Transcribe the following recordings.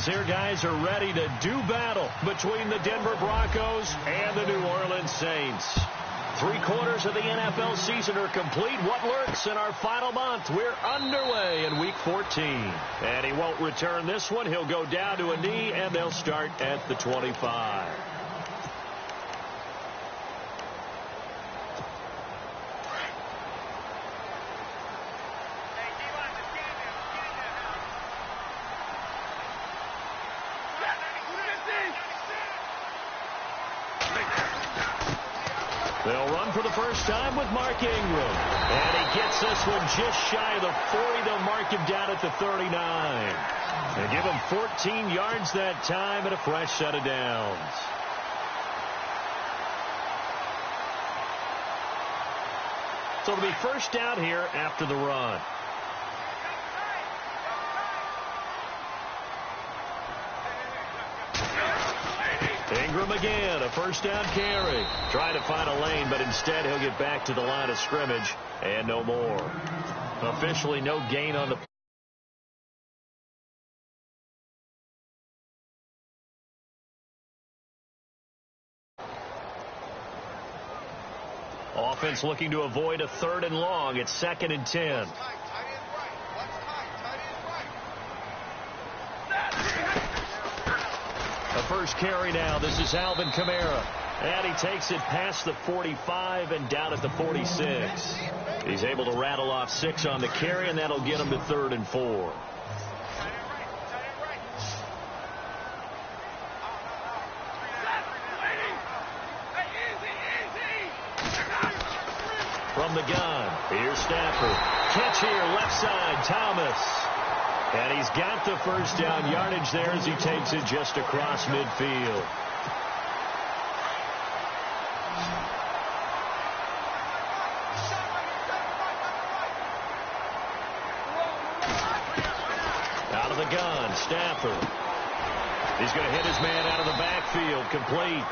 Here, guys are ready to do battle between the Denver Broncos and the New Orleans Saints. 3/4 of the NFL season are complete. What lurks in our final month? We're underway in Week 14. And he won't return this one. He'll go down to a knee, and they'll start at the 25. They'll run for the first time with Mark Ingram. And he gets this one just shy of the 40. They'll mark him down at the 39. They give him 14 yards that time and a fresh set of downs. So it'll be first down here after the run. Ingram again, a first down carry. Trying to find a lane, but instead he'll get back to the line of scrimmage and no more. Officially no gain on the offense looking to avoid a 3rd and long. It's 2nd and 10. The first carry now. This is Alvin Kamara. And he takes it past the 45 and down at the 46. He's able to rattle off 6 on the carry, and that'll get him to 3rd and 4. From the gun, here's Stafford. Catch here, left side, Thomas. And he's got the first down yardage there as he takes it just across midfield. Out of the gun, Stafford. He's going to hit his man out of the backfield, complete.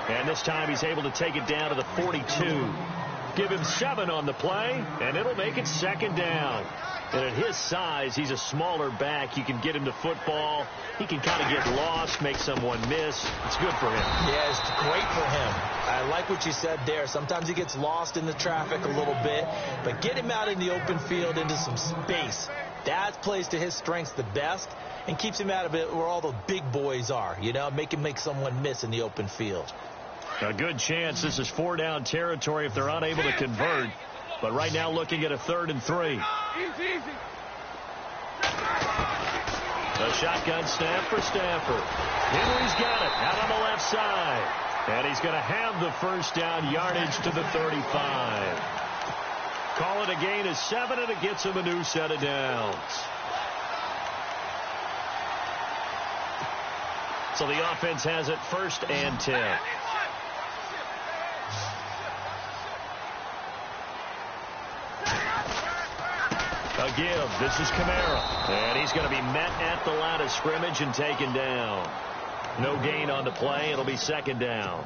And this time he's able to take it down to the 42. Give him 7 on the play, and it'll make it 2nd down. And at his size, he's a smaller back. You can get him to football. He can kind of get lost, make someone miss. It's good for him. Yeah, it's great for him. I like what you said there. Sometimes he gets lost in the traffic a little bit, but get him out in the open field into some space. That plays to his strengths the best and keeps him out of it where all the big boys are. You know, make him make someone miss in the open field. A good chance this is 4-down territory if they're unable to convert. But right now looking at a 3rd and 3. A shotgun snap for Stafford. Henry's got it out on the left side. And he's going to have the first down yardage to the 35. Call it a gain of 7, and it gets him a new set of downs. So the offense has it 1st and 10. A give. This is Kamara. And he's going to be met at the line of scrimmage and taken down. No gain on the play. It'll be 2nd down.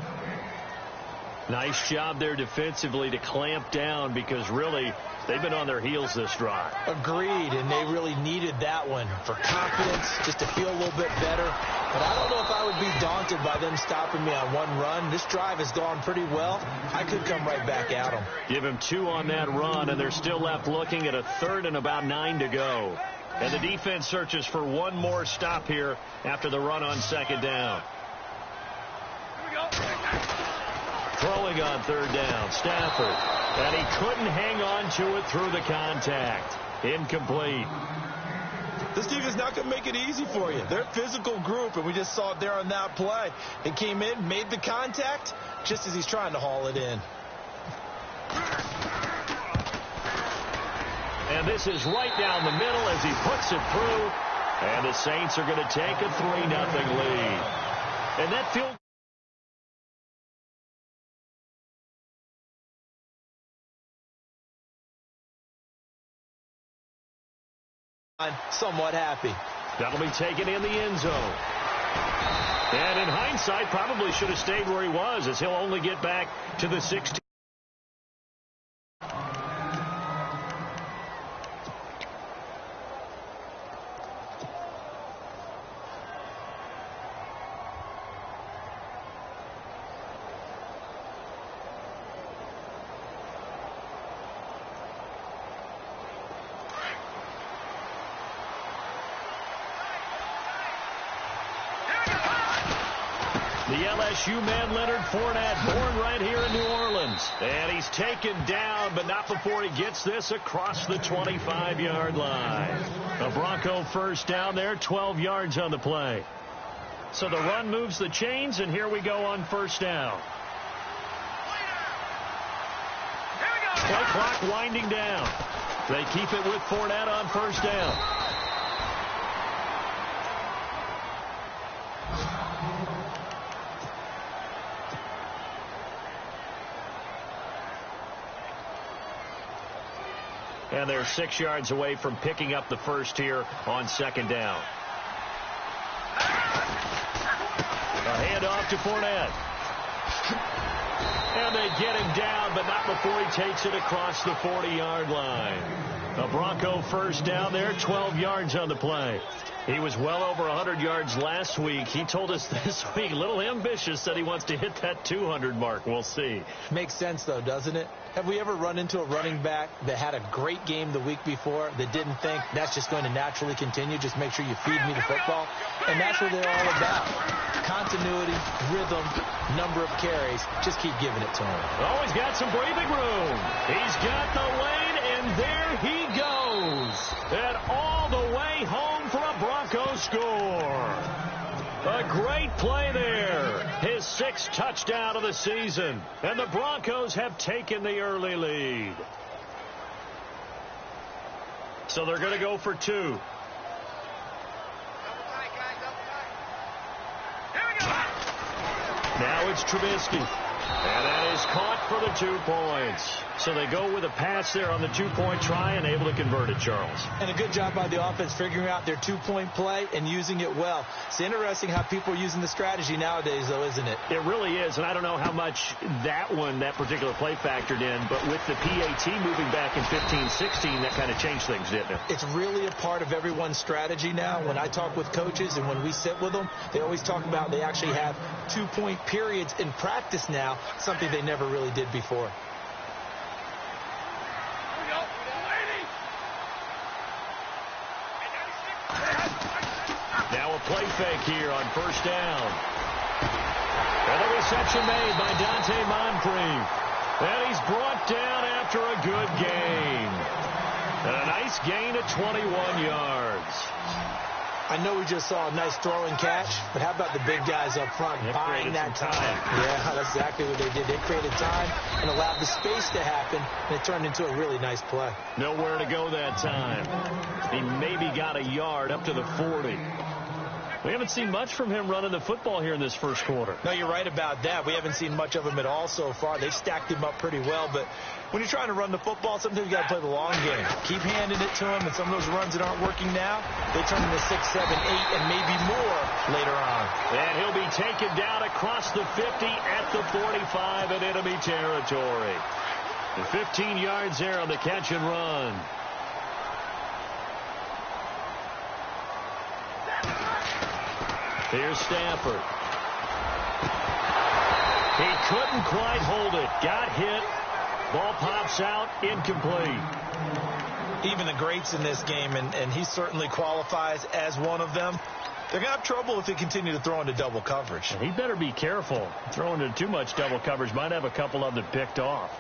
Nice job there defensively to clamp down because really they've been on their heels this drive. Agreed, and they really needed that one for confidence, just to feel a little bit better. But I don't know if I would be daunted by them stopping me on one run. This drive has gone pretty well. I could come right back at them. Give him 2 on that run, and they're still left looking at a 3rd and about 9 to go. And the defense searches for one more stop here after the run on 2nd down. Throwing on 3rd down, Stafford. And he couldn't hang on to it through the contact. Incomplete. This team is not going to make it easy for you. They're a physical group, and we just saw it there on that play. They came in, made the contact, just as he's trying to haul it in. And this is right down the middle as he puts it through. And the Saints are going to take a 3-0 lead. And that field I'm somewhat happy. That'll be taken in the end zone. And in hindsight, probably should have stayed where he was, as he'll only get back to the 16. The LSU man, Leonard Fournette, born right here in New Orleans. And he's taken down, but not before he gets this across the 25-yard line. A Bronco first down there, 12 yards on the play. So the run moves the chains, and here we go on first down. Play clock winding down. They keep it with Fournette on first down. And they're 6 yards away from picking up the first here on second down. A handoff to Fournette. And they get him down, but not before he takes it across the 40-yard line. A Bronco first down there, 12 yards on the play. He was well over 100 yards last week. He told us this week, a little ambitious, said he wants to hit that 200 mark. We'll see. Makes sense, though, doesn't it? Have we ever run into a running back that had a great game the week before that didn't think that's just going to naturally continue? Just make sure you feed me the football. And that's what they're all about. Continuity, rhythm, number of carries. Just keep giving it to him. Oh, he's got some breathing room. He's got the lane, and there he goes. And all the way home for a Bronco score. A great play there. His 6th touchdown of the season. And the Broncos have taken the early lead. So they're going to go for 2. Now it's Trubisky. And that is caught for the 2 points. So they go with a pass there on the 2-point try and able to convert it, Charles. And a good job by the offense figuring out their 2-point play and using it well. It's interesting how people are using the strategy nowadays, though, isn't it? It really is, and I don't know how much that particular play factored in, but with the PAT moving back in 15-16, that kind of changed things, didn't it? It's really a part of everyone's strategy now. When I talk with coaches and when we sit with them, they always talk about they actually have 2-point periods in practice now, something they never really did before. Now a play fake here on first down. And the reception made by Dante Moncrief. And he's brought down after a good gain. And a nice gain of 21 yards. I know we just saw a nice throw and catch, but how about the big guys up front buying that time? Yeah, that's exactly what they did. They created time and allowed the space to happen, and it turned into a really nice play. Nowhere to go that time. He maybe got a yard up to the 40. We haven't seen much from him running the football here in this first quarter. No, you're right about that. We haven't seen much of him at all so far. They've stacked him up pretty well, but when you're trying to run the football, sometimes you got to play the long game. Keep handing it to him, and some of those runs that aren't working now, they turn into 6, 7, 8, and maybe more later on. And he'll be taken down across the 50 at the 45 in enemy territory. The 15 yards there on the catch and run. Here's Stafford. He couldn't quite hold it. Got hit. Ball pops out. Incomplete. Even the greats in this game, and he certainly qualifies as one of them, they're going to have trouble if they continue to throw into double coverage. He better be careful. Throwing into too much double coverage might have a couple of them picked off.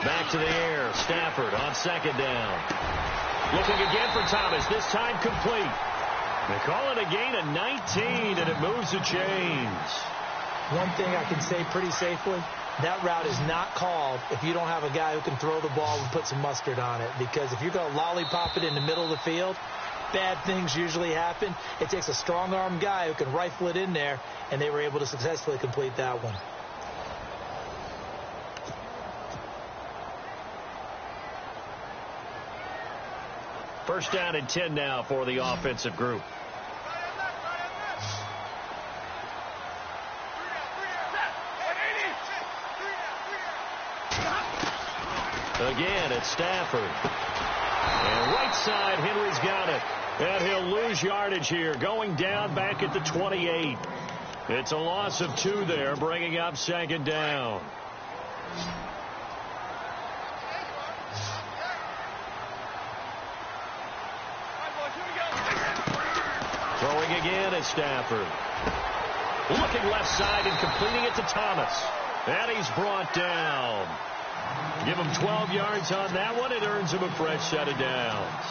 Back to the air. Stafford on second down. Looking again for Thomas. This time complete. They call it a gain of 19, and it moves the chains. One thing I can say pretty safely, that route is not called if you don't have a guy who can throw the ball and put some mustard on it. Because if you're going to lollipop it in the middle of the field, bad things usually happen. It takes a strong-arm guy who can rifle it in there, and they were able to successfully complete that one. First down and 10 now for the offensive group. Again, it's Stafford. And right side, Henry's got it. And he'll lose yardage here, going down back at the 28. It's a loss of 2 there, bringing up second down. Throwing again is Stafford. Looking left side and completing it to Thomas. And he's brought down. Give him 12 yards on that one. It earns him a fresh set of downs.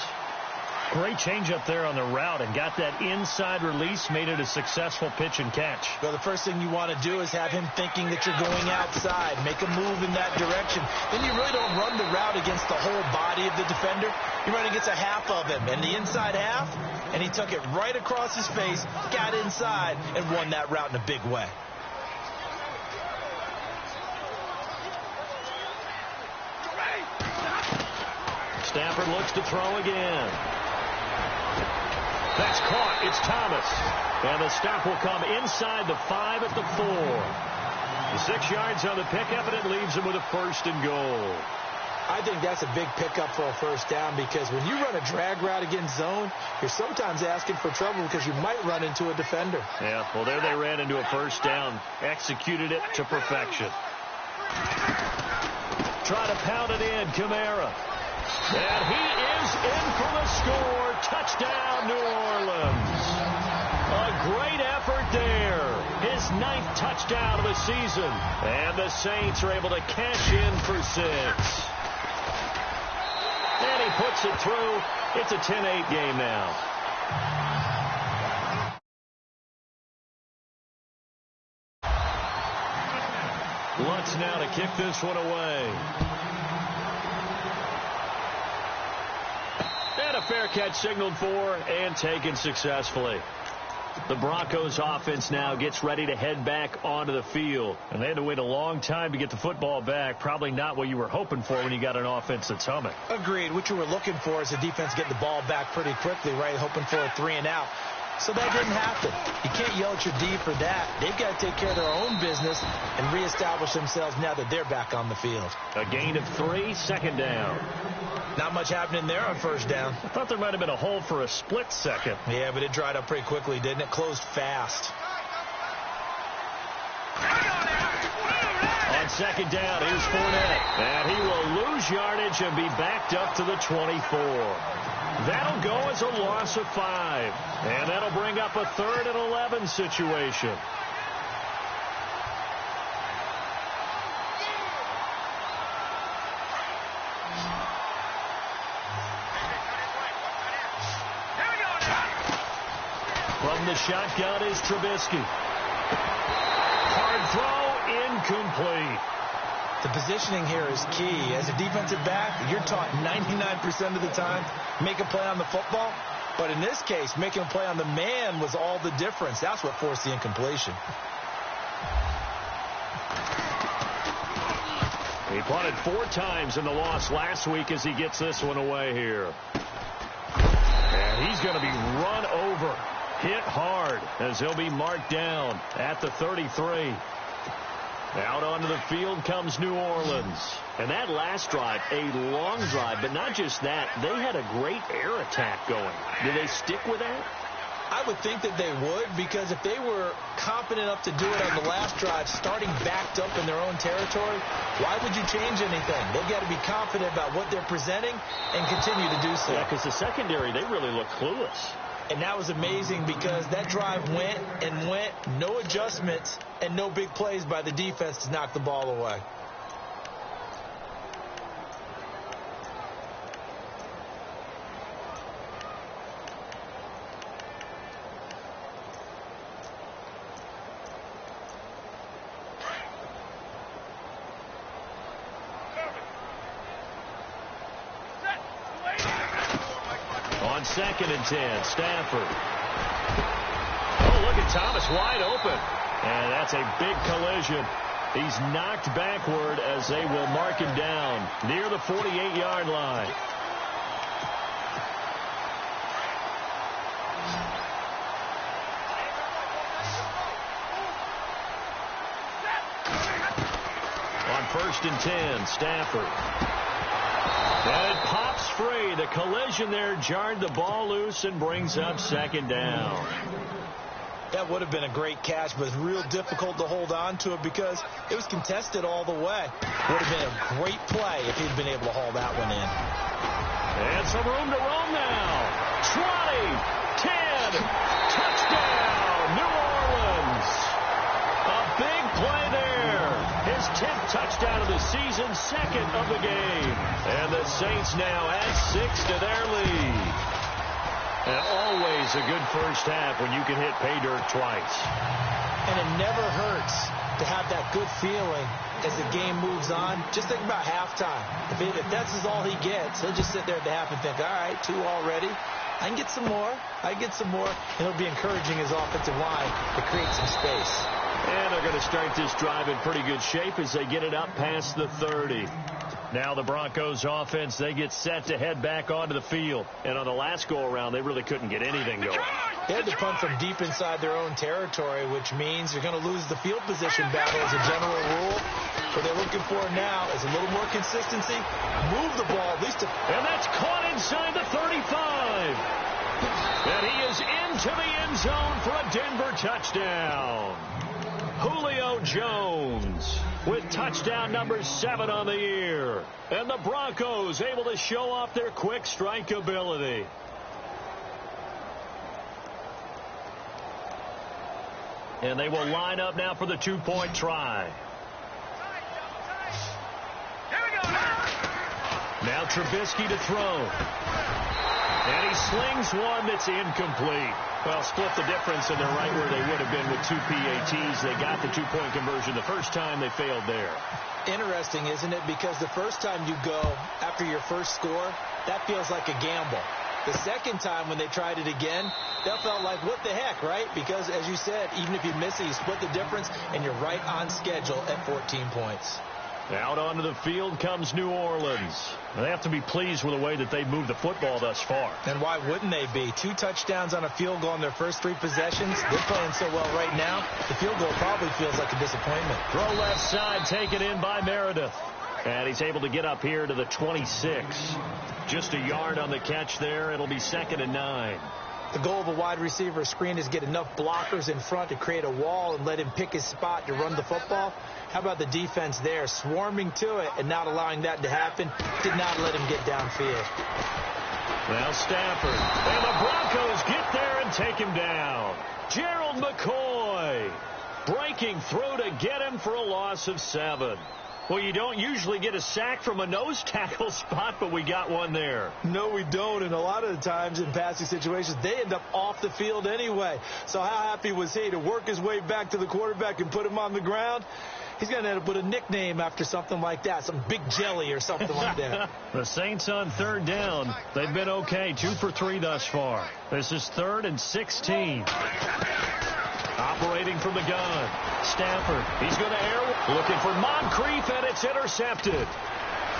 Great change up there on the route and got that inside release, made it a successful pitch and catch. Well, the first thing you want to do is have him thinking that you're going outside, make a move in that direction. Then you really don't run the route against the whole body of the defender. You're running against a half of him, and the inside half, and he took it right across his face, got inside, and won that route in a big way. Stafford looks to throw again. That's caught. It's Thomas. And the stop will come inside the 5 at the 4. The 6 yards on the pickup, and it leaves him with a first and goal. I think that's a big pickup for a first down because when you run a drag route against zone, you're sometimes asking for trouble because you might run into a defender. Yeah, well, there they ran into a first down. Executed it to perfection. Try to pound it in, Kamara. And he is in for the score. Touchdown, New Orleans. A great effort there. His 9th touchdown of the season. And the Saints are able to cash in for 6. And he puts it through. It's a 10-8 game now. Lutz now to kick this one away. And a fair catch signaled for and taken successfully. The Broncos offense now gets ready to head back onto the field. And they had to wait a long time to get the football back. Probably not what you were hoping for when you got an offense that's humming. Agreed. What you were looking for is the defense getting the ball back pretty quickly, right? Hoping for a 3 and out. So that didn't happen. You can't yell at your D for that. They've got to take care of their own business and reestablish themselves now that they're back on the field. A gain of 3, second down. Not much happening there on first down. I thought there might have been a hole for a split second. Yeah, but it dried up pretty quickly, didn't it? Closed fast. On second down, here's Fournette. And he will lose yardage and be backed up to the 24. That'll go as a loss of 5. And that'll bring up a 3rd and 11 situation. From the shotgun is Trubisky. Hard throw, incomplete. The positioning here is key. As a defensive back, you're taught 99% of the time, make a play on the football. But in this case, making a play on the man was all the difference. That's what forced the incompletion. He punted 4 times in the loss last week as he gets this one away here. And he's going to be run over. Hit hard as he'll be marked down at the 33. Out onto the field comes New Orleans. And that last drive, a long drive, but not just that. They had a great air attack going. Do they stick with that? I would think that they would, because if they were confident enough to do it on the last drive, starting backed up in their own territory, why would you change anything? They've got to be confident about what they're presenting and continue to do so. Yeah, because the secondary, they really look clueless. And that was amazing because that drive went and went, no adjustments and no big plays by the defense to knock the ball away. On 2nd and 10, Stafford. Oh, look at Thomas wide open. And that's a big collision. He's knocked backward as they will mark him down near the 48-yard line. On 1st and 10, Stafford. And it pops free. The collision there jarred the ball loose and brings up 2nd down. That would have been a great catch, but it's real difficult to hold on to it because it was contested all the way. Would have been a great play if he'd been able to haul that one in. And some room to roam now. 20, 10, touchdown. the season's second of the game. And the Saints now add 6 to their lead. And always a good first half when you can hit pay dirt twice. And it never hurts to have that good feeling as the game moves on. Just think about halftime. If that's all he gets, he'll just sit there at the half and think, all right, 2 already. I can get some more. And it'll be encouraging his offensive line to create some space. And they're going to start this drive in pretty good shape as they get it up past the 30. Now the Broncos offense, they get set to head back onto the field. And on the last go-around, they really couldn't get anything going. They had to punt from deep inside their own territory, which means you're going to lose the field position battle as a general rule. What they're looking for now is a little more consistency. Move the ball at least. And that's caught inside the 35. And he is into the end zone for a Denver touchdown. Julio Jones with touchdown number 7 on the year. And the Broncos able to show off their quick strike ability. And they will line up now for the 2-point try. Now Trubisky to throw. And he slings one that's incomplete. Well, split the difference, and they're right where they would have been with 2 PATs. They got the 2-point conversion the first time. They failed there. Interesting, isn't it? Because the first time you go after your first score, that feels like a gamble. The second time when they tried it again, that felt like, what the heck, right? Because, as you said, even if you miss it, you split the difference, and you're right on schedule at 14 points. Out onto the field comes New Orleans. They have to be pleased with the way that they've moved the football thus far. And why wouldn't they be? 2 touchdowns on a field goal in their first 3 possessions. They're playing so well right now, the field goal probably feels like a disappointment. Throw left side, taken in by Meredith. And he's able to get up here to the 26. Just a yard on the catch there. It'll be 2nd and 9. The goal of a wide receiver screen is get enough blockers in front to create a wall and let him pick his spot to run the football. How about the defense there, swarming to it and not allowing that to happen? Did not let him get downfield. Now Stafford. And the Broncos get there and take him down. Gerald McCoy breaking through to get him for a loss of 7. Well, you don't usually get a sack from a nose tackle spot, but we got one there. No, we don't. And a lot of the times in passing situations, they end up off the field anyway. So how happy was he to work his way back to the quarterback and put him on the ground? He's going to end up with a nickname after something like that, some Big Jelly or something like that. The Saints on 3rd down. They've been okay, 2 for 3 thus far. This is 3rd and 16. Operating from the gun. Stafford. He's going to air. Looking for Moncrief, and it's intercepted.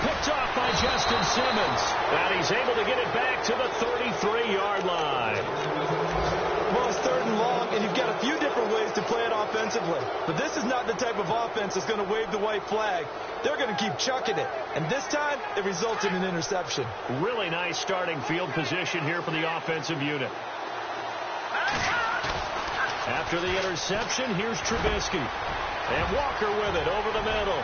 Picked off by Justin Simmons. And he's able to get it back to the 33-yard line. Well, it's 3rd and long, and you've got a few different ways to play it offensively. But this is not the type of offense that's going to wave the white flag. They're going to keep chucking it. And this time, it results in an interception. Really nice starting field position here for the offensive unit. After the interception, here's Trubisky. And Walker with it over the middle.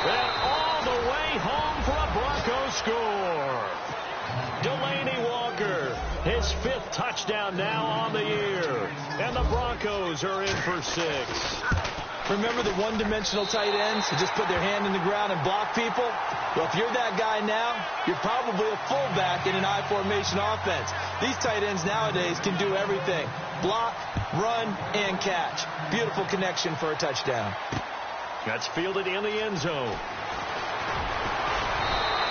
And all the way home for a Broncos score. Delaney Walker, his 5th touchdown now on the year. And the Broncos are in for 6. Remember the one-dimensional tight ends who just put their hand in the ground and block people? Well, if you're that guy now, you're probably a fullback in an I-formation offense. These tight ends nowadays can do everything. Block, run, and catch. Beautiful connection for a touchdown. That's fielded in the end zone.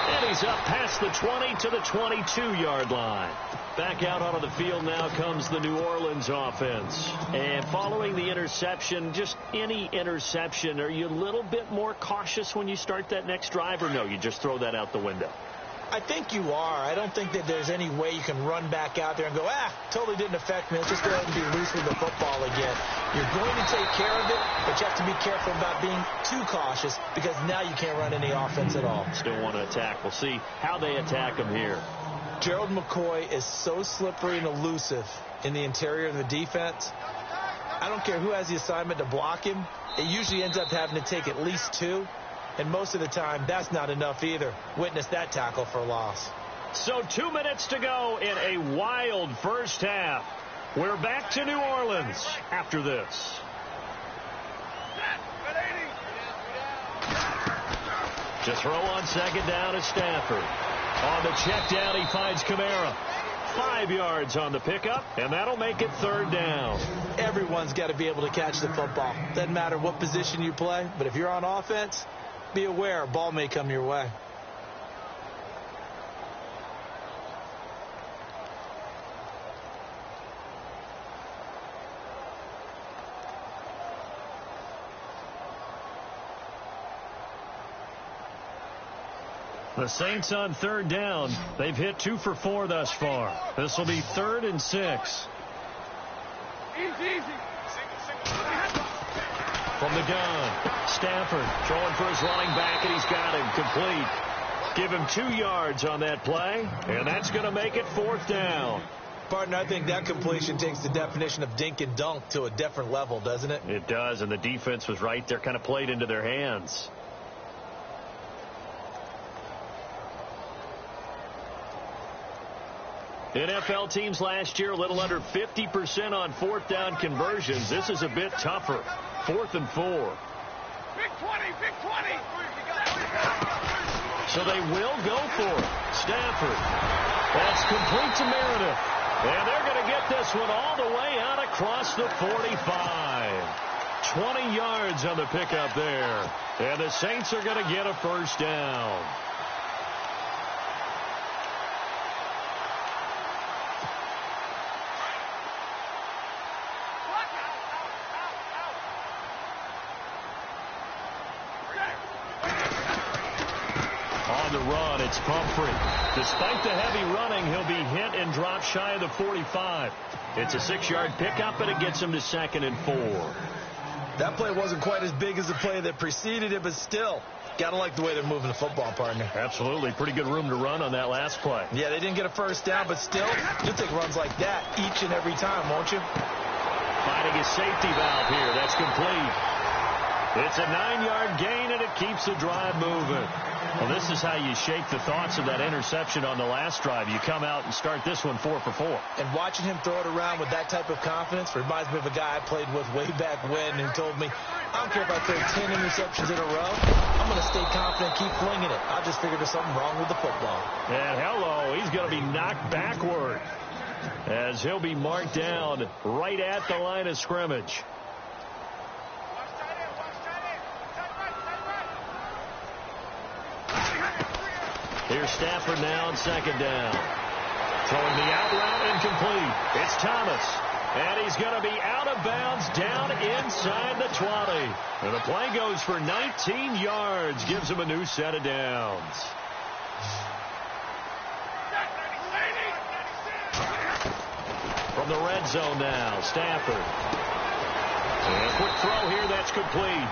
And he's up past the 20 to the 22-yard line. Back out onto the field now comes the New Orleans offense. And following the interception, just any interception, are you a little bit more cautious when you start that next drive, or no, you just throw that out the window? I think you are. I don't think that there's any way you can run back out there and go, totally didn't affect me. Let's just go ahead and be loose with the football again. You're going to take care of it, but you have to be careful about being too cautious because now you can't run any offense at all. Still want to attack. We'll see how they attack him here. Gerald McCoy is so slippery and elusive in the interior of the defense. I don't care who has the assignment to block him. It usually ends up having to take at least 2. And most of the time, that's not enough either. Witness that tackle for a loss. So 2 minutes to go in a wild first half. We're back to New Orleans after this. To throw on second down is Stafford. On the check down, he finds Kamara. 5 yards on the pickup, and that'll make it third down. Everyone's got to be able to catch the football. Doesn't matter what position you play, but if you're on offense, be aware a ball may come your way. The Saints on third down. They've hit 2 for 4 thus far. This will be 3rd and 6. Easy. From the gun, Stafford throwing for his running back, and he's got him complete. Give him 2 yards on that play, and that's going to make it 4th down. Partner, I think that completion takes the definition of dink and dunk to a different level, doesn't it? It does, and the defense was right there, kind of played into their hands. NFL teams last year a little under 50% on 4th down conversions. This is a bit tougher. 4th and 4. Big 20. So they will go for it. Stafford. That's complete to Meredith. And they're going to get this one all the way out across the 45. 20 yards on the pickup there. And the Saints are going to get a first down. On the run, it's Pumphrey. Despite the heavy running, he'll be hit and dropped shy of the 45. It's a 6-yard pickup, and it gets him to 2nd and 4. That play wasn't quite as big as the play that preceded it, but still, got to like the way they're moving the football, partner. Absolutely. Pretty good room to run on that last play. Yeah, they didn't get a first down, but still, you'll take runs like that each and every time, won't you? Finding a safety valve here. That's complete. It's a 9-yard gain, and it keeps the drive moving. Well, this is how you shake the thoughts of that interception on the last drive. You come out and start this one 4 for 4. And watching him throw it around with that type of confidence reminds me of a guy I played with way back when who told me, I don't care if I throw 10 interceptions in a row. I'm going to stay confident, keep flinging it. I just figured there's something wrong with the football. And hello, he's going to be knocked backward as he'll be marked down right at the line of scrimmage. Here's Stafford now on 2nd down. Throwing the out route incomplete. It's Thomas. And he's going to be out of bounds down inside the 20. And the play goes for 19 yards. Gives him a new set of downs. From the red zone now, Stafford. And a quick throw here, that's complete.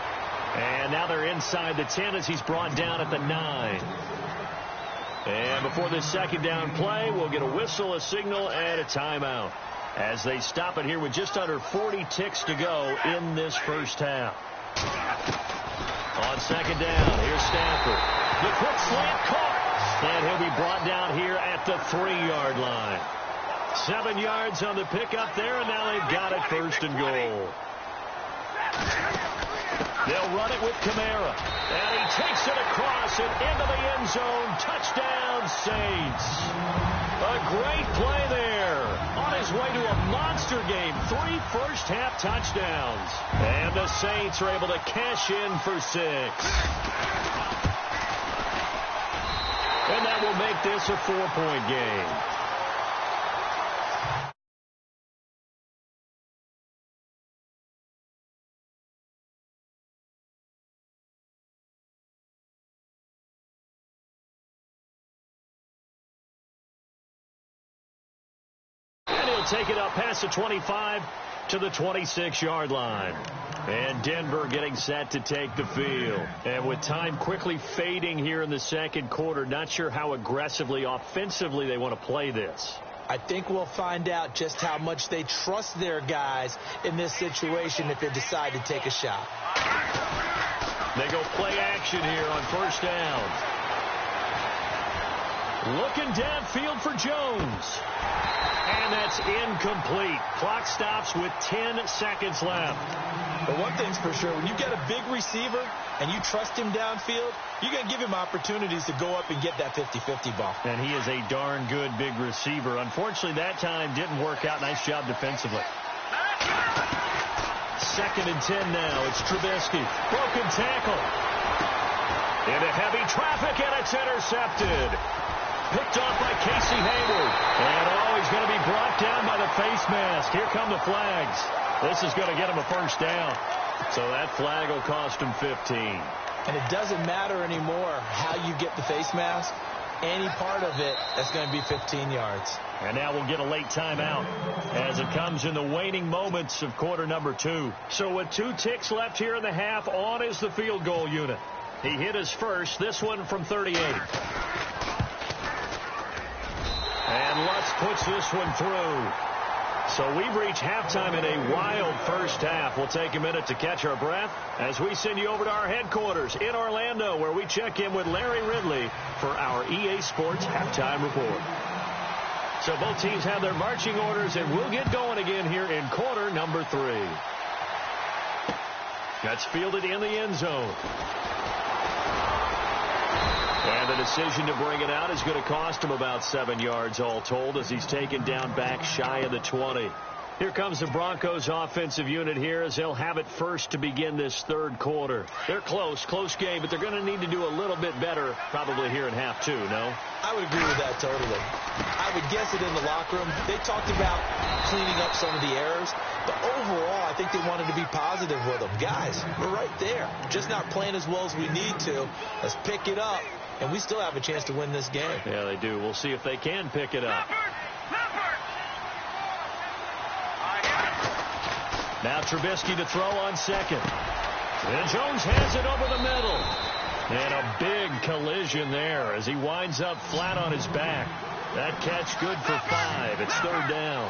And now they're inside the 10 as he's brought down at the 9. And before this 2nd down play, we'll get a whistle, a signal, and a timeout as they stop it here with just under 40 ticks to go in this first half. On 2nd down, here's Stafford. The quick slant caught, and he'll be brought down here at the 3-yard line. 7 yards on the pickup there, and now they've got it 1st and goal. They'll run it with Kamara. And he takes it across and into the end zone. Touchdown, Saints. A great play there. On his way to a monster game. 3 first-half touchdowns. And the Saints are able to cash in for 6. And that will make this a 4-point game. Take it up past the 25 to the 26-yard line. And Denver getting set to take the field. And with time quickly fading here in the 2nd quarter, not sure how aggressively, offensively they want to play this. I think we'll find out just how much they trust their guys in this situation if they decide to take a shot. They go play action here on 1st down. Looking downfield for Jones. And that's incomplete. Clock stops with 10 seconds left. But one thing's for sure, when you get a big receiver and you trust him downfield, you're going to give him opportunities to go up and get that 50-50 ball. And he is a darn good big receiver. Unfortunately, that time didn't work out. Nice job defensively. 2nd and 10 now. It's Trubisky. Broken tackle. Into heavy traffic, and it's intercepted. Picked off by Casey Hayward. And he's going to be brought down by the face mask. Here come the flags. This is going to get him a first down. So that flag will cost him 15. And it doesn't matter anymore how you get the face mask. Any part of it, that's going to be 15 yards. And now we'll get a late timeout as it comes in the waning moments of quarter number 2. So with 2 ticks left here in the half, on is the field goal unit. He hit his first, this one from 38. And Lutz puts this one through. So we've reached halftime in a wild first half. We'll take a minute to catch our breath as we send you over to our headquarters in Orlando, where we check in with Larry Ridley for our EA Sports Halftime Report. So both teams have their marching orders, and we'll get going again here in quarter number 3. That's fielded in the end zone. And the decision to bring it out is going to cost him about 7 yards all told, as he's taken down back shy of the 20. Here comes the Broncos offensive unit here as they'll have it first to begin this third quarter. They're close game, but they're going to need to do a little bit better probably here in half 2, no? I would agree with that totally. I would guess it in the locker room. They talked about cleaning up some of the errors, but overall I think they wanted to be positive with them. Guys, we're right there. Just not playing as well as we need to. Let's pick it up, and we still have a chance to win this game. Yeah, they do. We'll see if they can pick it up. Now Trubisky to throw on second. And Jones has it over the middle. And a big collision there as he winds up flat on his back. That catch good for 5. It's third down.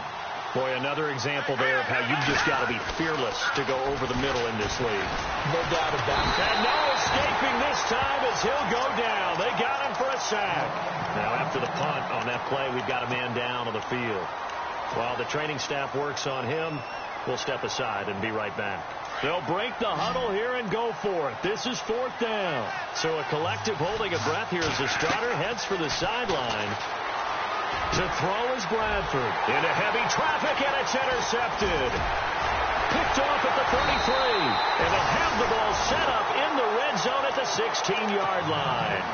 Boy, another example there of how you've just got to be fearless to go over the middle in this league. No doubt about it. And no escaping this time as he'll go down. They got him for a sack. Now after the punt on that play, we've got a man down on the field. While the training staff works on him, we'll step aside and be right back. They'll break the huddle here and go for it. This is 4th down. So a collective holding of breath here as the starter heads for the sideline. To throw is Bradford. Into heavy traffic, and it's intercepted. Picked off at the 33. And they'll have the ball set up in the red zone at the 16-yard line.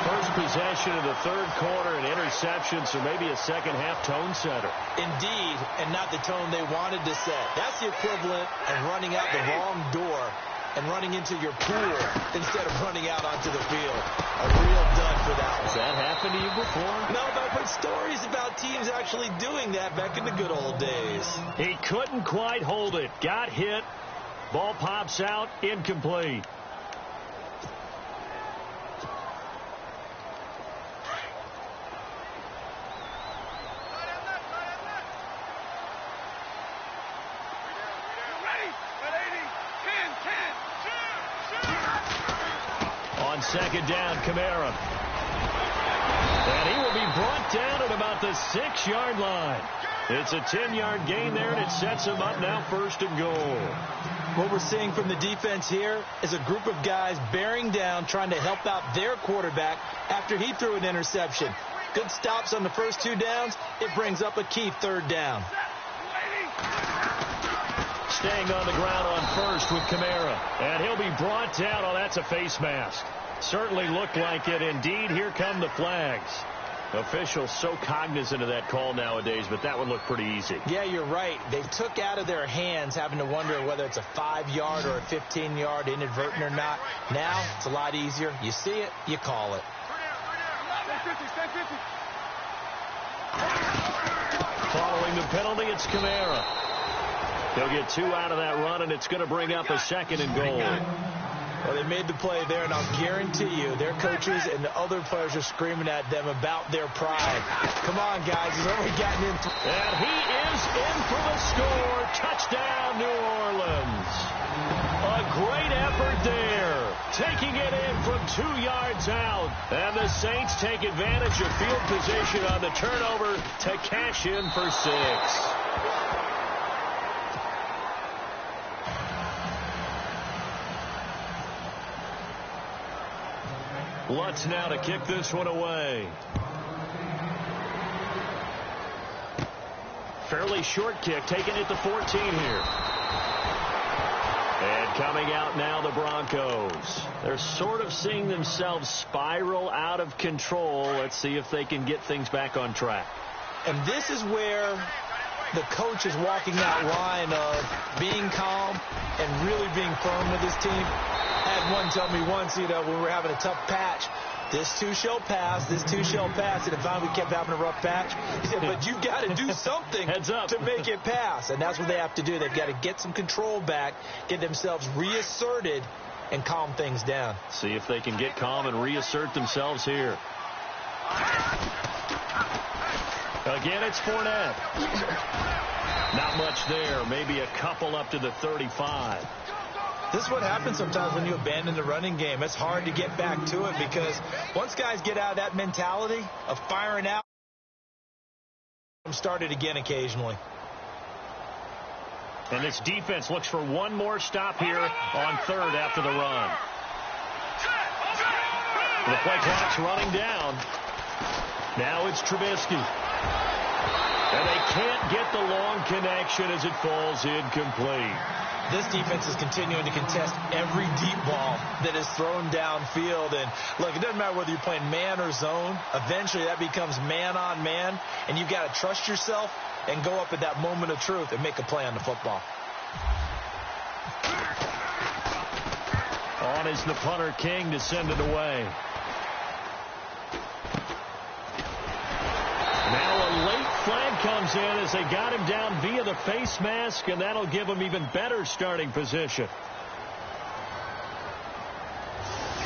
First possession of the third quarter, an interception, so maybe a second-half tone setter. Indeed, and not the tone they wanted to set. That's the equivalent of running out the wrong door and running into your pool instead of running out onto the field. A real dud for that one. Has that happened to you before? No, but I've heard stories about teams actually doing that back in the good old days. He couldn't quite hold it. Got hit. Ball pops out. Incomplete. On second down, Kamara. And he will be brought down at about the 6-yard line. It's a 10-yard gain there, and it sets him up now 1st and goal. What we're seeing from the defense here is a group of guys bearing down, trying to help out their quarterback after he threw an interception. Good stops on the first 2 downs. It brings up a key 3rd down. Staying on the ground on first with Kamara. And he'll be brought down. Oh, that's a face mask. Certainly looked like it. Indeed, here come the flags. Officials so cognizant of that call nowadays, but that one looked pretty easy. Yeah, you're right. They took out of their hands having to wonder whether it's a 5-yard or a 15-yard inadvertent or not. Now, it's a lot easier. You see it, you call it. Following the penalty, it's Kamara. He'll get 2 out of that run, and it's going to bring up a 2nd and goal. Well, they made the play there, and I'll guarantee you their coaches and the other players are screaming at them about their pride. Come on, guys. He's already gotten in. And he is in for the score. Touchdown, New Orleans. A great effort there. Taking it in from 2 yards out. And the Saints take advantage of field position on the turnover to cash in for 6. Lutz now to kick this one away. Fairly short kick, taking it to 14 here. And coming out now, the Broncos. They're sort of seeing themselves spiral out of control. Let's see if they can get things back on track. And this is where the coach is walking that line of being calm and really being firm with his team. I had one tell me once, when we were having a tough patch, this too shall pass, this too shall pass. And finally we kept having a rough patch. He said, but you've got to do something to make it pass. And that's what they have to do. They've got to get some control back, get themselves reasserted, and calm things down. See if they can get calm and reassert themselves here. Again, it's Fournette. Not much there. Maybe a couple up to the 35. This is what happens sometimes when you abandon the running game. It's hard to get back to it because once guys get out of that mentality of firing out, start it again occasionally. And this defense looks for one more stop here on third after the run. The play clock's running down. Now it's Trubisky. And they can't get the long connection as it falls incomplete. This defense is continuing to contest every deep ball that is thrown downfield. And, look, it doesn't matter whether you're playing man or zone. Eventually that becomes man on man. And you've got to trust yourself and go up at that moment of truth and make a play on the football. On is the punter, King, to send it away. Now a late flag comes in as they got him down via the face mask, and that'll give him even better starting position.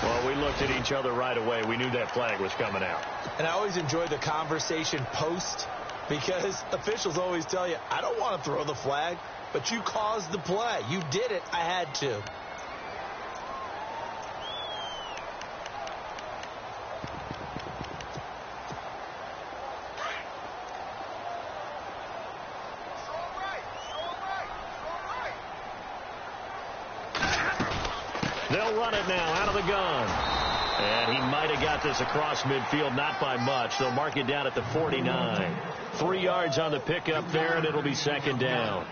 Well, we looked at each other right away. We knew that flag was coming out. And I always enjoy the conversation post because officials always tell you, I don't want to throw the flag, but you caused the play. You did it. I had to. They'll run it now out of the gun. And he might have got this across midfield, not by much. They'll mark it down at the 49. 3 yards on the pickup there, and it'll be second down.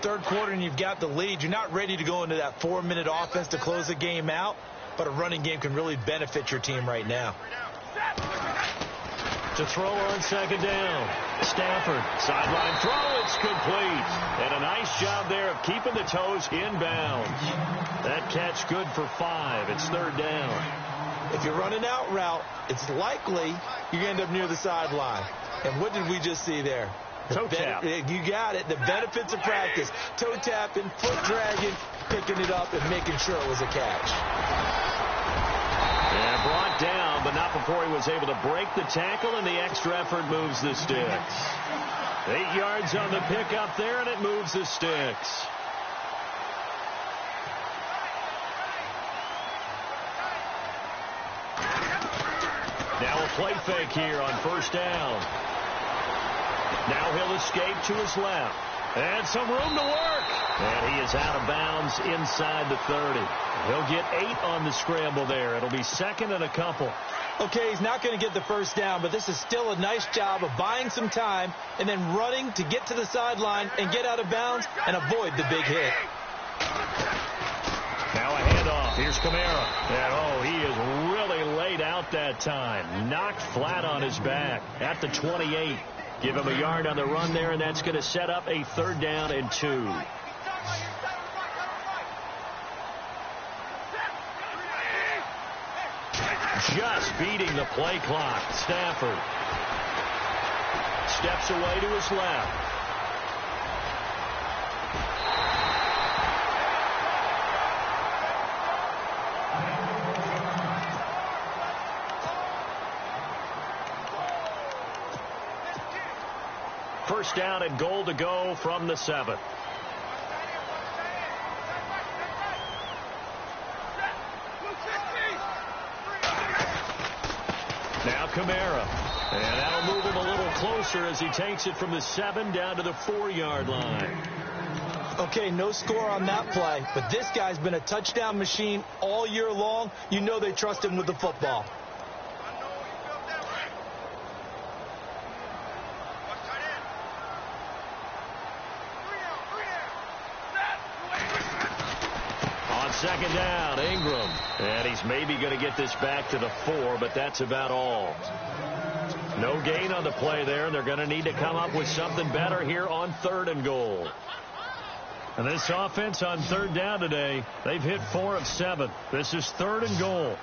Third quarter, and you've got the lead. You're not ready to go into that 4-minute offense to close the game out, but a running game can really benefit your team right now. To throw on second down. Stafford, sideline throw, it's complete. And a nice job there of keeping the toes inbounds. That catch good for 5. It's third down. If you're running out route, it's likely you're going to end up near the sideline. And what did we just see there? Toe tap. You got it. The benefits of practice. Toe tapping, foot dragging, picking it up, and making sure it was a catch. And brought down, but not before he was able to break the tackle, and the extra effort moves the sticks. 8 yards on the pickup there, and it moves the sticks. Now a play fake here on first down. Now he'll escape to his left. And some room to work. And he is out of bounds inside the 30. He'll get 8 on the scramble there. It'll be second and a couple. Okay, he's not going to get the first down, but this is still a nice job of buying some time and then running to get to the sideline and get out of bounds and avoid the big hit. Now a handoff. Here's Kamara. And, he is really laid out that time. Knocked flat on his back at the 28. Give him a yard on the run there, and that's going to set up a third down and 2. Just beating the play clock. Stafford steps away to his left. first down and goal to go from the 7. Now Kamara. And that'll move him a little closer as he takes it from the 7 down to the 4-yard line. Okay, no score on that play, but this guy's been a touchdown machine all year long. You know they trust him with the football. On second down, Ingram. And he's maybe going to get this back to the 4, but that's about all. No gain on the play there, and they're going to need to come up with something better here on 3rd and goal. And this offense on 3rd down today, they've hit 4 of 7. This is 3rd and goal.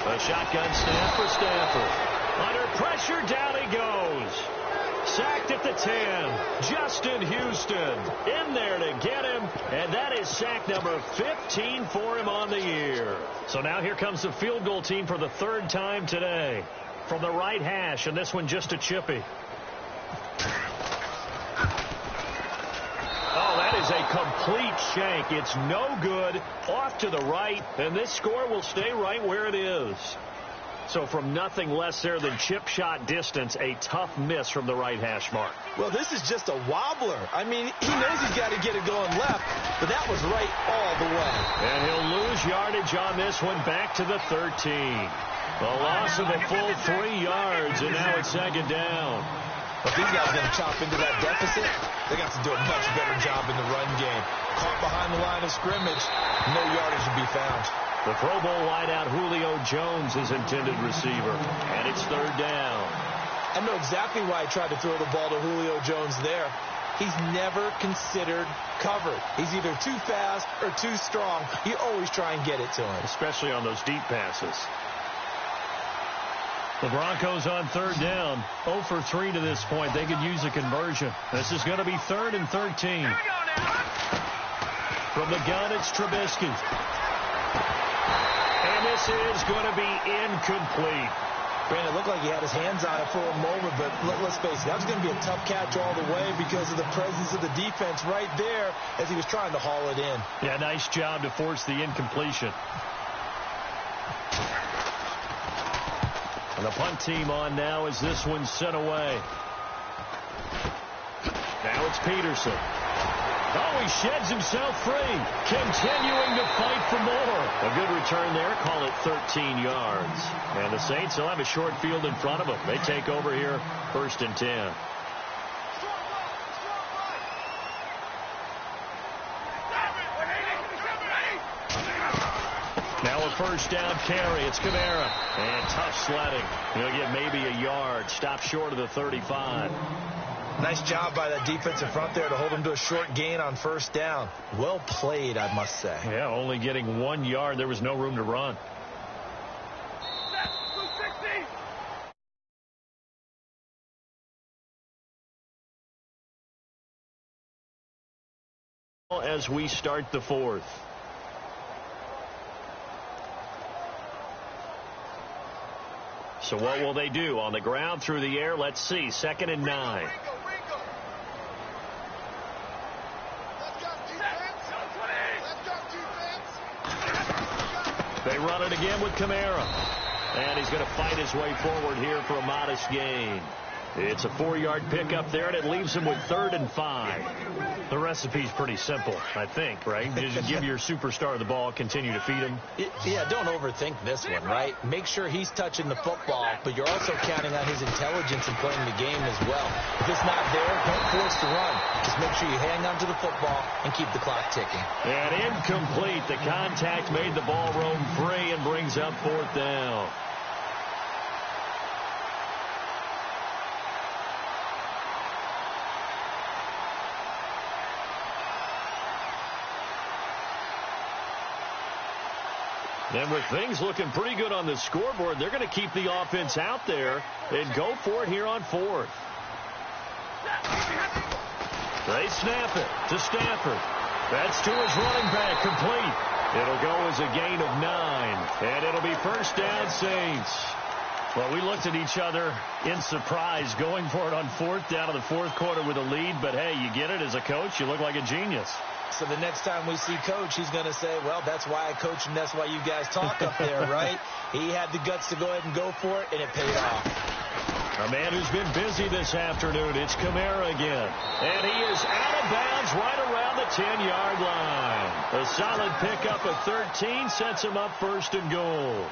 A shotgun snap for Stafford. Under pressure, down he goes. Sacked at the 10. Justin Houston in there to get him. And that is sack number 15 for him on the year. So now here comes the field goal team for the 3rd time today. From the right hash, and this one just a chippy. Oh, that is a complete shank. It's no good. Off to the right, and this score will stay right where it is. So from nothing less there than chip shot distance, a tough miss from the right hash mark. Well, this is just a wobbler. I mean, he knows he's got to get it going left, but that was right all the way. And he'll lose yardage on this one back to the 13. A loss of a full 3 yards, and now it's 2nd down. If these guys are going to chop into that deficit, they got to do a much better job in the run game. Caught behind the line of scrimmage, no yardage to be found. The Pro Bowl wideout Julio Jones is intended receiver, and it's 3rd down. I know exactly why he tried to throw the ball to Julio Jones there. He's never considered covered. He's either too fast or too strong. You always try and get it to him. Especially on those deep passes. The Broncos on 3rd down, 0 for 3 to this point. They could use a conversion. This is going to be 3rd and 13. From the gun, it's Trubisky. And this is going to be incomplete. Brandon, it looked like he had his hands on it for a moment, but let's face it, that was going to be a tough catch all the way because of the presence of the defense right there as he was trying to haul it in. Yeah, nice job to force the incompletion. And the punt team on now as this one's sent away. Now it's Peterson. Oh, he sheds himself free. Continuing to fight for more. A good return there. Call it 13 yards. And the Saints will have a short field in front of them. They take over here 1st and 10. Now a 1st down carry. It's Kamara. And tough sledding. He'll get maybe a yard. Stop short of the 35. Nice job by that defensive front there to hold him to a short gain on 1st down. Well played, I must say. Yeah, only getting 1 yard. There was no room to run. As we start the 4th. So what will they do? On the ground, through the air, let's see. 2nd and 9. They run it again with Kamara. And he's going to fight his way forward here for a modest gain. It's a 4-yard pickup there, and it leaves him with 3rd and 5. The recipe's pretty simple, I think, right? You just give your superstar the ball, continue to feed him. Yeah, don't overthink this one, right? Make sure he's touching the football, but you're also counting on his intelligence in playing the game as well. If it's not there, don't force the run. Just make sure you hang on to the football and keep the clock ticking. And incomplete. The contact made the ball roam free and brings up 4th down. And with things looking pretty good on the scoreboard, they're going to keep the offense out there and go for it here on 4th. They snap it to Stafford. That's to his running back, complete. It'll go as a gain of 9, and it'll be 1st down Saints. Well, we looked at each other in surprise going for it on fourth down in the fourth quarter with a lead. But, hey, you get it as a coach. You look like a genius. So the next time we see Coach, he's going to say, well, that's why I coach and that's why you guys talk up there, right? He had the guts to go ahead and go for it, and it paid off. A man who's been busy this afternoon, it's Kamara again. And he is out of bounds right around the 10-yard line. A solid pickup of 13 sets him up first and goal.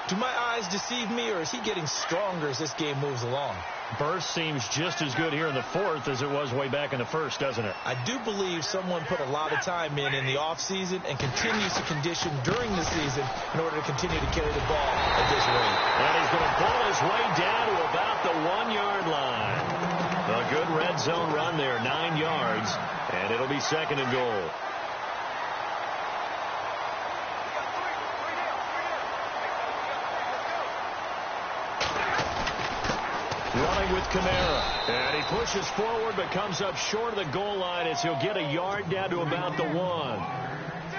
Do my eyes deceive me, or is he getting stronger as this game moves along? Burst seems just as good here in the fourth as it was way back in the first, doesn't it? I do believe someone put a lot of time in the offseason and continues to condition during the season in order to continue to carry the ball at this rate. And he's going to pull his way down to about the 1-yard line. A good red zone run there, 9 yards, and it'll be second and goal. Running with Kamara. And he pushes forward but comes up short of the goal line as he'll get a yard down to about the 1.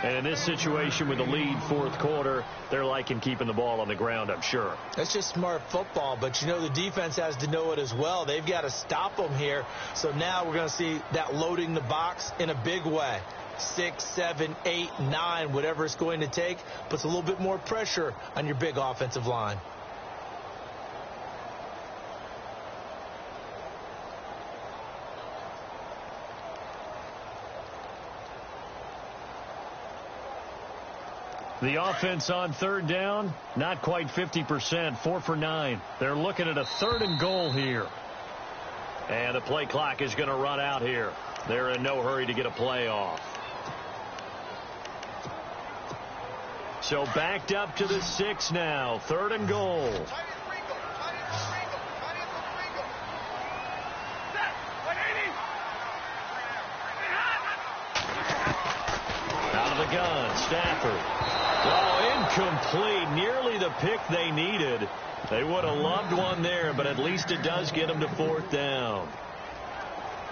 And in this situation with the lead fourth quarter, they're liking keeping the ball on the ground, I'm sure. That's just smart football, but you know the defense has to know it as well. They've got to stop them here. So now we're going to see that loading the box in a big way. 6, 7, 8, 9, whatever it's going to take, puts a little bit more pressure on your big offensive line. The offense on third down, not quite 50%, 4 for 9. They're looking at a third and goal here. And the play clock is going to run out here. They're in no hurry to get a play off. So backed up to the 6 now, third and goal. Out of the gun, Stafford. Oh, incomplete. Nearly the pick they needed. They would have loved one there, but at least it does get them to fourth down.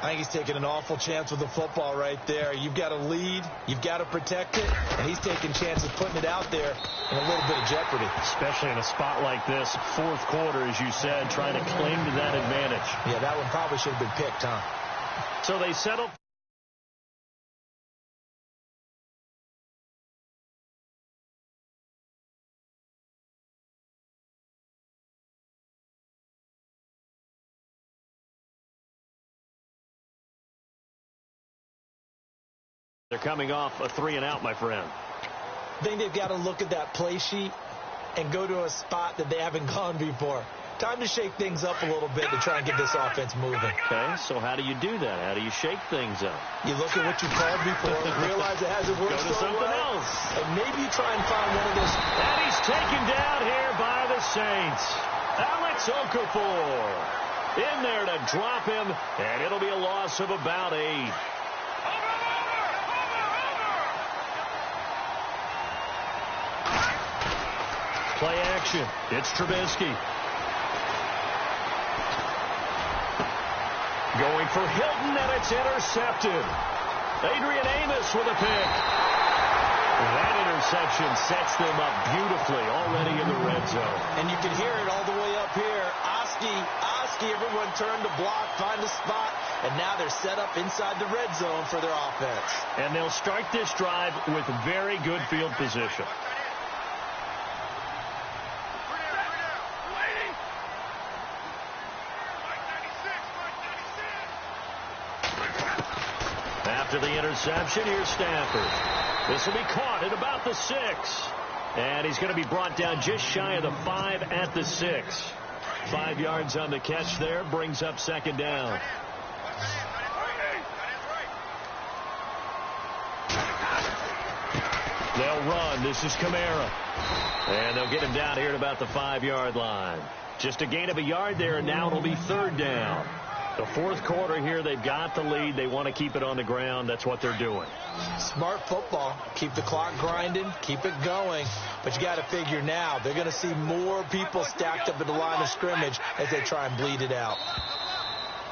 I think he's taking an awful chance with the football right there. You've got to lead. You've got to protect it. And he's taking chances putting it out there in a little bit of jeopardy. Especially in a spot like this, fourth quarter, as you said, trying to cling to that advantage. Yeah, that one probably should have been picked, huh? So they settle. They're coming off a 3-and-out, my friend. I think they've got to look at that play sheet and go to a spot that they haven't gone before. Time to shake things up a little bit to try and get this offense moving. Okay, so how do you do that? How do you shake things up? You look at what you called before, realize it hasn't worked Go to so something well, else. and maybe you try and find one of those. And he's taken down here by the Saints. Alex Okafor in there to drop him, and it'll be a loss of about 8. Play action. It's Trubisky. Going for Hilton, and it's intercepted. Adrian Amos with a pick. That interception sets them up beautifully already in the red zone. And you can hear it all the way up here. Oski, everyone turned to block, find a spot, and now they're set up inside the red zone for their offense. And they'll start this drive with very good field position. After the interception, here's Stafford. This will be caught at about the 6. And he's going to be brought down just shy of the 5 at the 6. 5 yards on the catch there, brings up second down. They'll run. This is Kamara. And they'll get him down here at about the 5-yard line. Just a gain of a yard there, and now it'll be third down. The fourth quarter here, they've got the lead. They want to keep it on the ground. That's what they're doing. Smart football. Keep the clock grinding. Keep it going. But you got to figure now, they're going to see more people stacked up at the line of scrimmage as they try and bleed it out.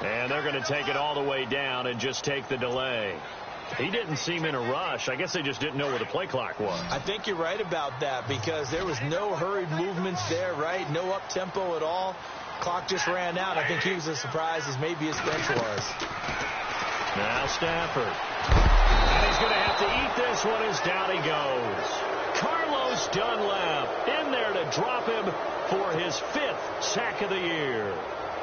And they're going to take it all the way down and just take the delay. He didn't seem in a rush. I guess they just didn't know where the play clock was. I think you're right about that because there was no hurried movements there, right? No up-tempo at all. Clock just ran out. I think he was as surprised as maybe his bench was. Now Stafford. And he's going to have to eat this one as down he goes. Carlos Dunlap in there to drop him for his 5th sack of the year.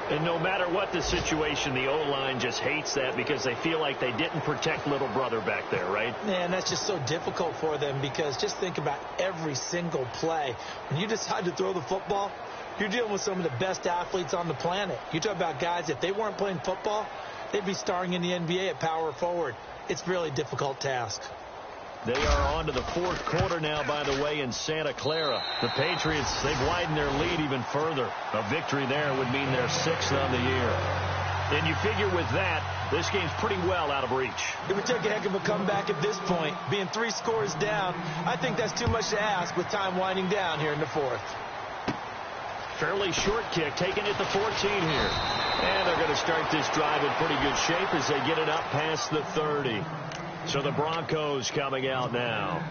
And no matter what the situation, the O-line just hates that because they feel like they didn't protect little brother back there, right? Man, that's just so difficult for them because just think about every single play. When you decide to throw the football, you're dealing with some of the best athletes on the planet. You talk about guys, if they weren't playing football, they'd be starring in the NBA at power forward. It's a really difficult task. They are on to the 4th quarter now, by the way, in Santa Clara. The Patriots, they've widened their lead even further. A victory there would mean their 6th on the year. And you figure with that, this game's pretty well out of reach. It would take a heck of a comeback at this point. Being 3 scores down, I think that's too much to ask with time winding down here in the 4th. Fairly short kick, taken at the 14 here. And they're going to start this drive in pretty good shape as they get it up past the 30. So the Broncos coming out now.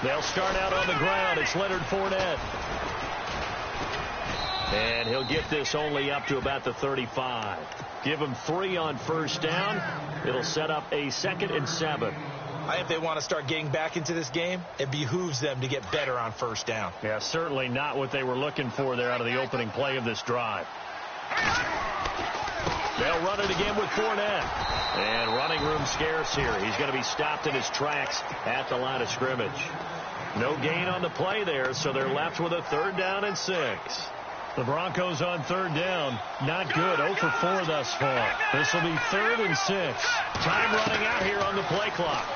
They'll start out on the ground. It's Leonard Fournette. And he'll get this only up to about the 35. Give him 3 on first down. It'll set up a 2nd and 7. If they want to start getting back into this game, it behooves them to get better on first down. Yeah, certainly not what they were looking for there out of the opening play of this drive. They'll run it again with Fournette. And running room scarce here. He's going to be stopped in his tracks at the line of scrimmage. No gain on the play there, so they're left with a 3rd down and 6. The Broncos on 3rd down. Not good. 0 for 4 thus far. This will be 3rd and 6. Time running out here on the play clock.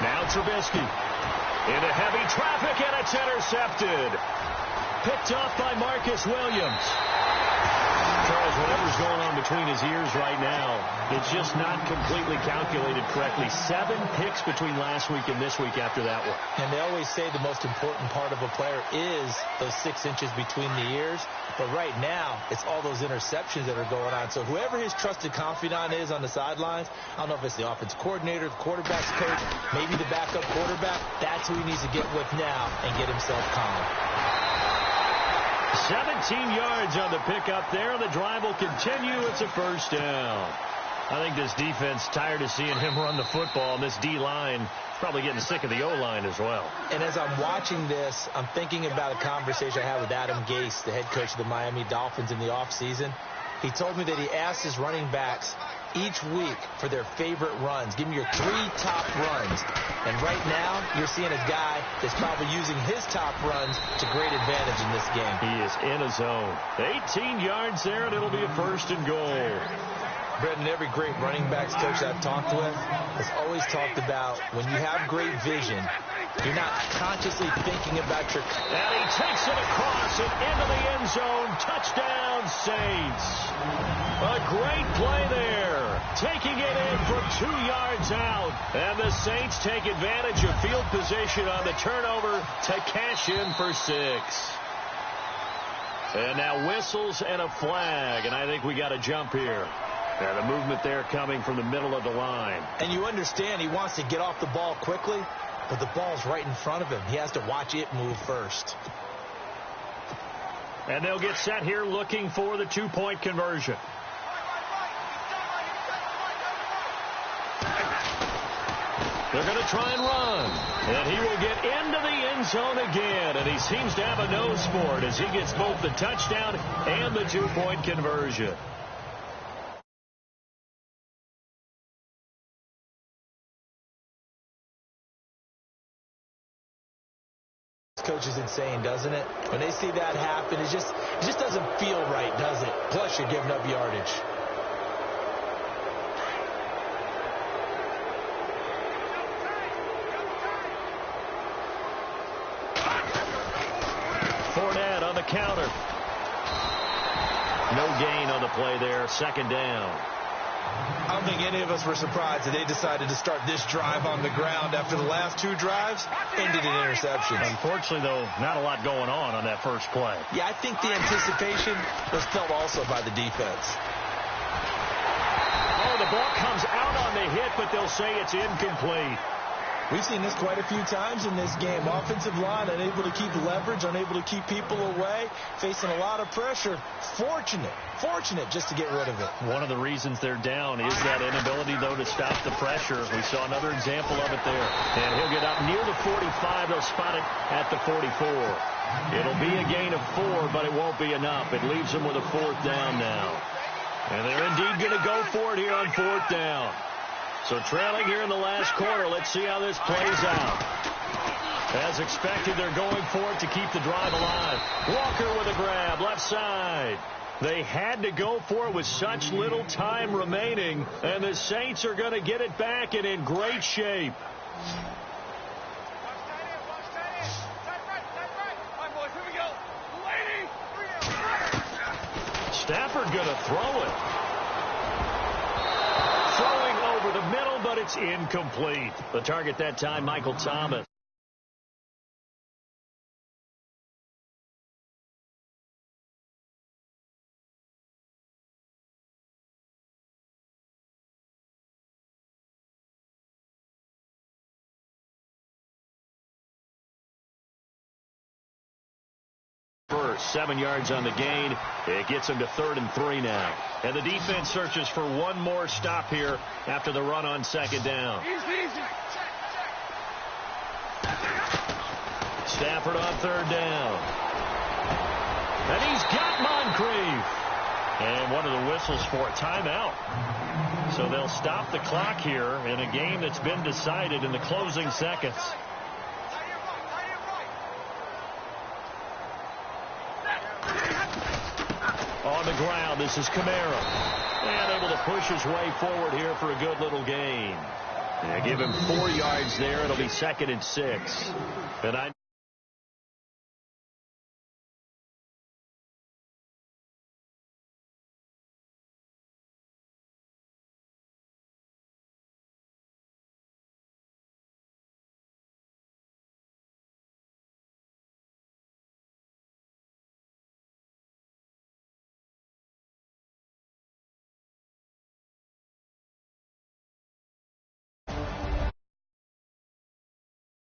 Now Trubisky into heavy traffic, and it's intercepted. Picked off by Marcus Williams. Charles, whatever's going on between his ears right now, it's just not completely calculated correctly. 7 picks between last week and this week after that one. And they always say the most important part of a player is those 6 inches between the ears. But right now, it's all those interceptions that are going on. So whoever his trusted confidant is on the sidelines, I don't know if it's the offensive coordinator, the quarterback's coach, maybe the backup quarterback, that's who he needs to get with now and get himself calm. 17 yards on the pickup there. The drive will continue. It's a 1st down. I think this defense tired of seeing him run the football, and this D-line is probably getting sick of the O-line as well. And as I'm watching this, I'm thinking about a conversation I had with Adam Gase, the head coach of the Miami Dolphins in the offseason. He told me that he asked his running backs each week for their favorite runs. Give me your 3 top runs. And right now, you're seeing a guy that's probably using his top runs to great advantage in this game. He is in a zone. 18 yards there, and it'll be a 1st and goal. Brendan, every great running backs coach I've talked with has always talked about when you have great vision, you're not consciously thinking about your... And he takes it across and into the end zone. Touchdown, Saints. A great play there. Taking it in from 2 yards out. And the Saints take advantage of field position on the turnover to cash in for 6. And now whistles and a flag. And I think we got a jump here. And the movement there coming from the middle of the line. And you understand he wants to get off the ball quickly, but the ball's right in front of him. He has to watch it move first. And they'll get set here looking for the 2-point conversion. They're going to try and run. And he will get into the end zone again. And he seems to have a nose for it as he gets both the touchdown and the 2-point conversion. Coach is insane, doesn't it? When they see that happen, it just doesn't feel right, does it? Plus, you're giving up yardage. Fournette on the counter. No gain on the play there. 2nd down. I don't think think any of us were surprised that they decided to start this drive on the ground after the last 2 drives ended in interceptions. Unfortunately, though, not a lot going on that first play. Yeah, I think the anticipation was felt also by the defense. Oh, the ball comes out on the hit, but they'll say it's incomplete. We've seen this quite a few times in this game. Offensive line unable to keep leverage, unable to keep people away, facing a lot of pressure. Fortunate just to get rid of it. One of the reasons they're down is that inability, though, to stop the pressure. We saw another example of it there. And he'll get up near the 45. They'll spot it at the 44. It'll be a gain of 4, but it won't be enough. It leaves them with a 4th down now. And they're indeed going to go for it here on 4th down. So trailing here in the last quarter. Let's see how this plays out. As expected, they're going for it to keep the drive alive. Walker with a grab, left side. They had to go for it with such little time remaining, and the Saints are going to get it back and in great shape. Stafford going to throw it. Throwing over the middle, but it's incomplete. The target that time, Michael Thomas. First, 7 yards on the gain. It gets him to 3rd and 3 now. And the defense searches for one more stop here after the run on 2nd down. Stafford on 3rd down. And he's got Moncrief. And one of the whistles for a timeout. So they'll stop the clock here in a game that's been decided in the closing seconds. On the ground, this is Kamara. And able to push his way forward here for a good little gain. Yeah, give him 4 yards there. It'll be 2nd and 6. And